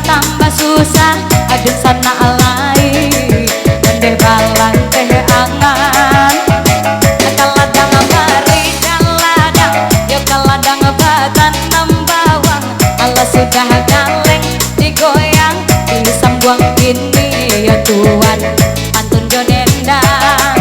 tambah susah agen sana alai mendeh balang teh angan kaladang mari kaladang yo kaladang batan nembawang ala sudah galeng digoyang disambung ini ya tuan pantun jonendang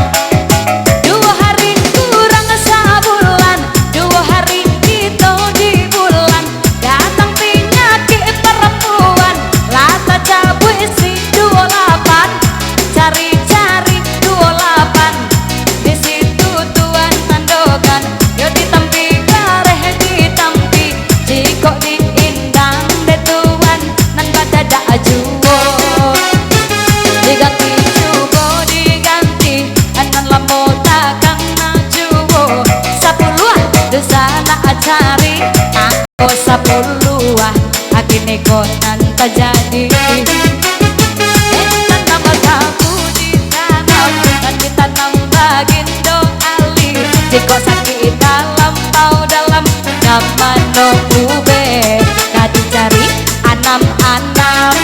2 hari kurang sebulan 2 hari kita di bulan datang penyakit perempuan lata cabu isi 28 cari-cari 28 di situ tuan mandokan yo ditampi gareh ditampi jiko diindang de tuan nan badada ajuwo diganti jubo diganti anan lamo takang najuwo 10 dosana acari aku 10 agine konan terjadi tanam tabu ditanam dan ditanam bagindo ali jika sakit dalam zaman no ube kadi cari anam-anam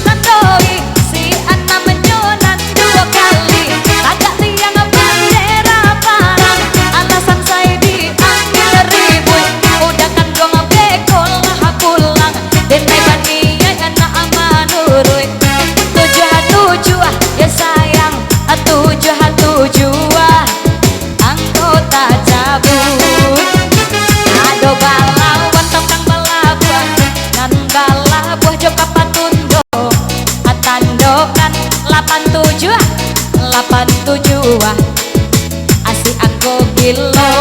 tandoi si anam menyonan 2 kali agak tiang bendera parang alasan saya diambil ribut udah kan gua bekol lah pulang dan bani ya anak amanurui 7 ya sayang 7 anggota cabut ado balawan tongkang balabuan nan balabuah joka patundo atandokan 87 asi anggo gilo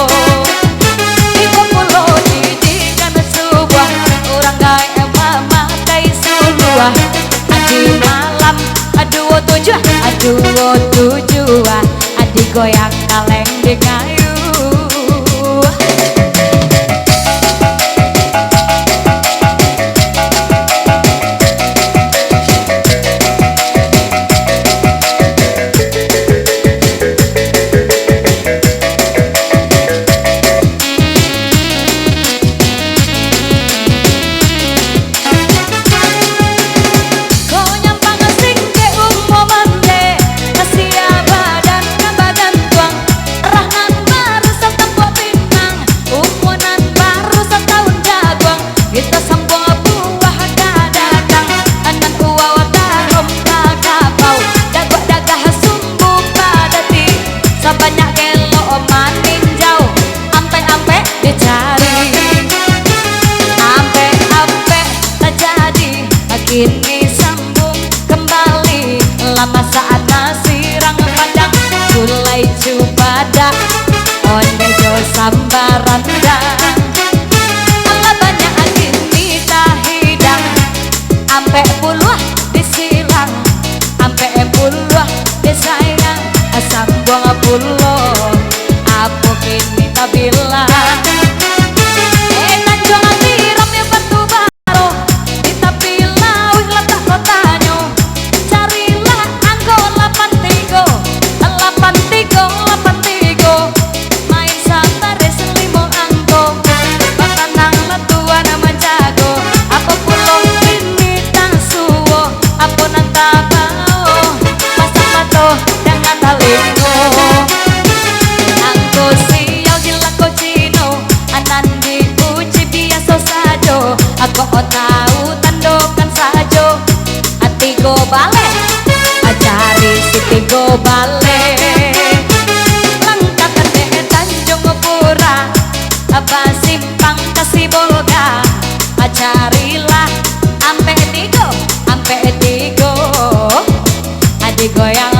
ibu pulo didikan sebuah orang gaya mama kai suluah adi malam 27 adi goyang kaleng di kayu banyak gelo maninjau ampe-ampe dicari ampe-ampe terjadi kini sambung kembali lama saat nasirang padang gulai cupada onde jo sambaran dan ala banyak gini tahidang ampe puluh disilang ampe puluh disayang asam buang pulau apa kini tak bilang tanjung tiram ya batu baro ditapilah wih letak kotanyo carilah anggo 83 main sambare selimo anggo bahkan nang letuan menjago apa pulau ini tak suwo apa nang tabao pasang mato dengan talingo anggo siau jilang kocino anan diuji biasa sajo aku tahu tandokan sajo hati go bale acari siti go bale langkakan deh Tanjung Pura apa simpang kasih bolga acarilah ampe tigo adik goyang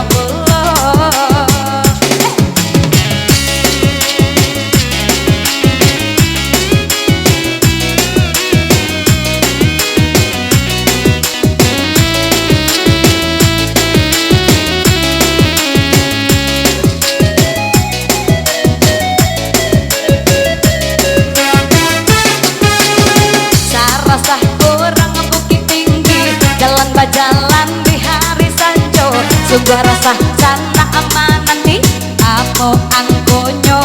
rasa kurang bukit tinggi jalan bajalan di hari sanjo sungguh rasa sana aman nanti apa angkonyo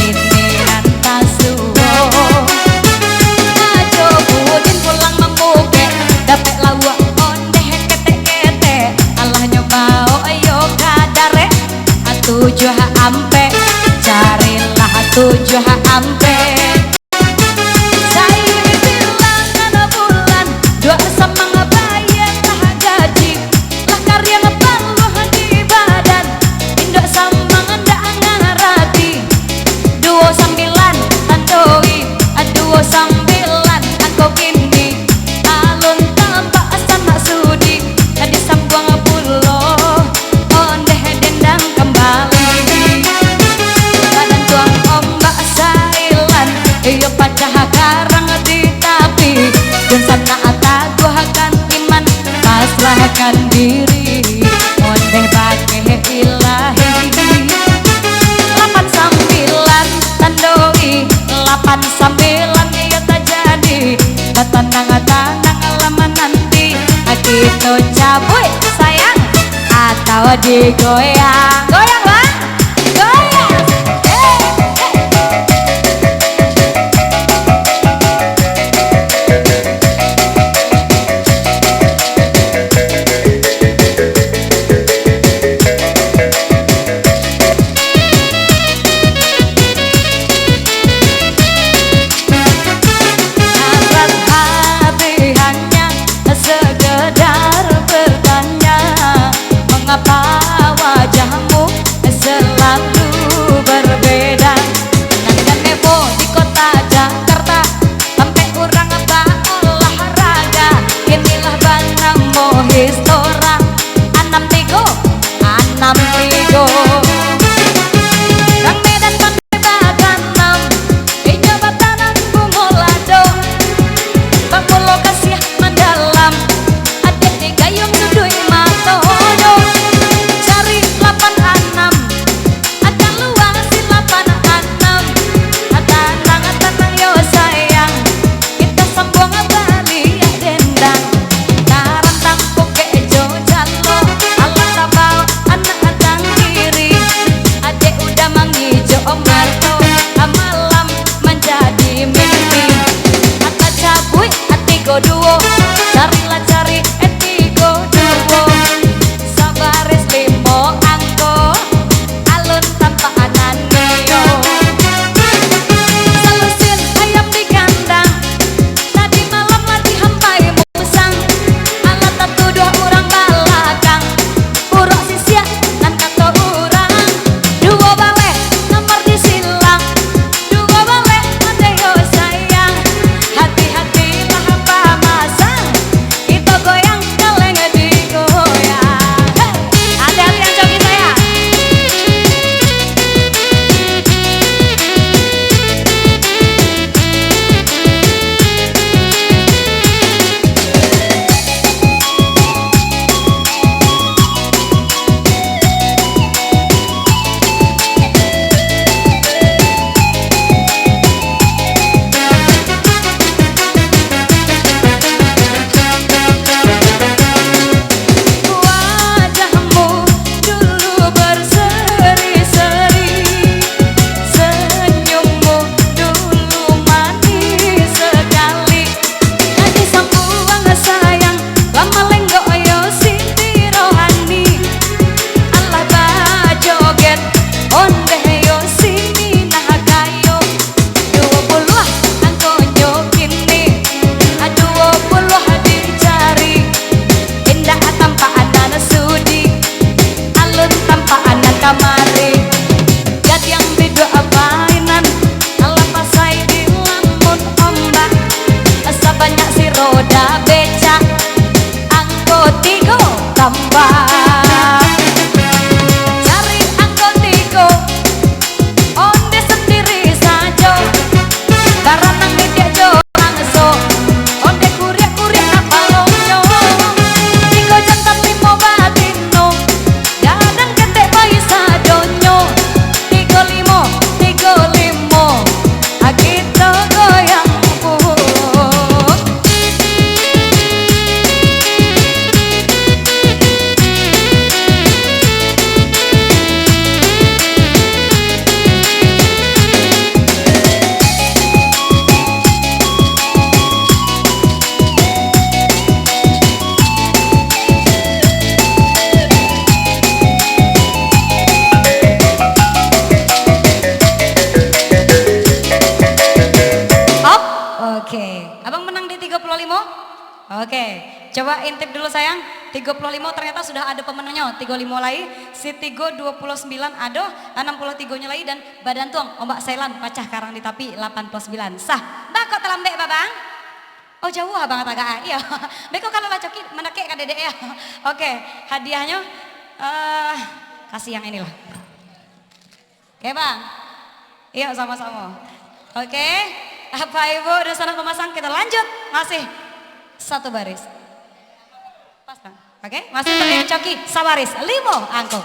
ini rantasuo ajo tenang-tenang lama nanti gitu cabut sayang atau digoyang goyang bang goyang duo carilah cari etigo duo sabaris limo angko alun tanpa ananio salusin ayam di kandang tadi malam lagi hampai musang alat satu dua orang balakang urok sisia dan kato urang duo bale nomor disilang duo bale adeo sayang hati-hati goyang kaleng digoyang hati-hati yang joki saya kamari gat yang berdua mainan ala pasai di lamun ombak asa banyak si roda becak angkot tigo tambah cari angkot tigo onde sendiri saja karena ngidia jo angso onde kuriak-kuriak napalonyo tigo jantan limo batino gadang gede bayi sadonyo tigo limo agito goyang pupuk Oke, abang menang di 35? Oke, coba intip dulu sayang. 35 ternyata sudah ada pemenangnya. 35 lagi, si Tigo 29 ada, 63-nya lagi dan badan tuang ombak Selan pacah karang di tapi 89. Sah, bakok telambek babang. Oh jauh abang agak iya. Beko kalau lah coki menekek ka dedek ya. Oke, hadiahnya kasih yang inilah. Oke bang. Iya sama-sama. Oke. Apa ibu dan sanak pemasang kita lanjut masih satu baris pas bang oke masih untuk coki sabaris 5 angkot